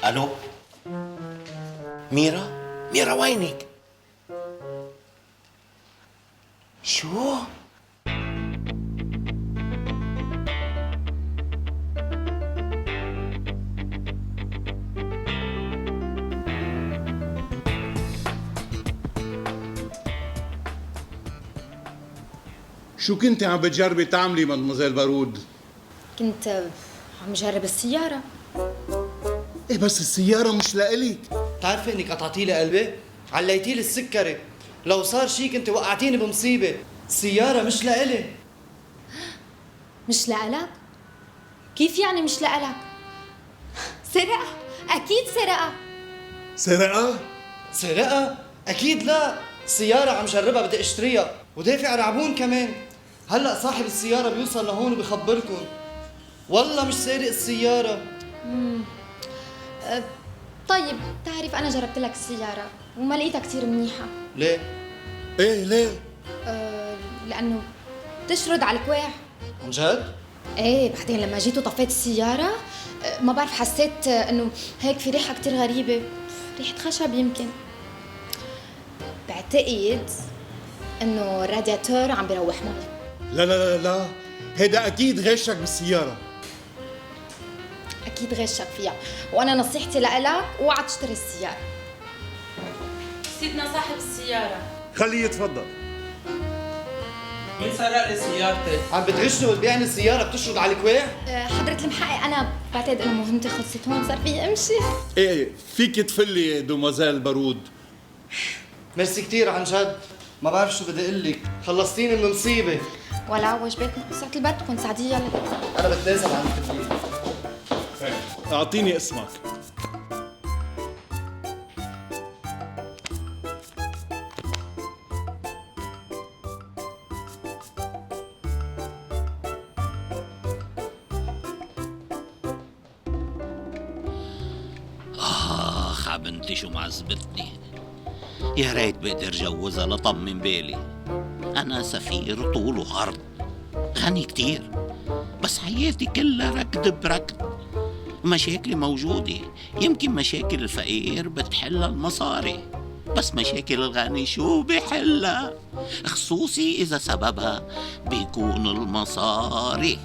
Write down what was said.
الو ميرا؟ ميرا وينك؟ شو؟ شو كنتي عم بتجربي تعملي مدموزيل بارود؟ كنت عم جرب السيارة. ايه بس السيارة مش لإلك. بتعرفي انك قطعتي لي قلبي؟ عليتي لي السكري، لو صار شي كنت وقعتيني بمصيبة. السيارة مش لإلي. مش لإلك؟ كيف يعني مش لإلك؟ سرقة، أكيد سرقة. سرقة؟ سرقة؟ أكيد لا، السيارة عم جربها بدي اشتريها ودافع رعبون كمان. هلا صاحب السيارة بيوصل لهون وبيخبركم. والله مش سارق السيارة. طيب بتعرف أنا جربت لك السيارة وما لقيتها كتير منيحة. ليه؟ ايه ليه؟ لأنه بتشرد على الكواع. عن جد؟ ايه، بعدين لما جيت وطفيت السيارة ما بعرف، حسيت انه هيك في ريحة كتير غريبة، ريحة خشب يمكن. بعتقد انه الرادياتور عم بيروح مي. لا لا لا لا، هيدا أكيد غشك بالسيارة. اكيد غشك فيها، وانا نصيحتي لإلك اوعى تشتري السيارة. سيدنا صاحب السيارة، خليه يتفضل. مين سرق لي سيارتي؟ عم بتغشني وتبيعني السيارة بتشرد على الكواع؟ حضرة المحقق، انا بعتقد انه مهمتي خلصت هون، صار في امشي. ايه فيك تفلي دومازيل بارود. ميرسي كتير عن جد. ما بعرف شو بدي اقول لك، خلصتيني من مصيبة. ولا واجباتنا ساعة البيت تكون سعدية لك. أنا بتنازل عن التدليل. اعطيني اسمك. بنتي شو معذبتني. يا ريت بقدر جوزها لطمن بالي. أنا سفير طول وعرض، غني كتير، بس حياتي كلها ركض بركض. مشاكلي موجودة، يمكن مشاكل الفقير بتحلها المصاري، بس مشاكل الغني شو بحلها؟ خصوصي إذا سببها بيكون المصاري.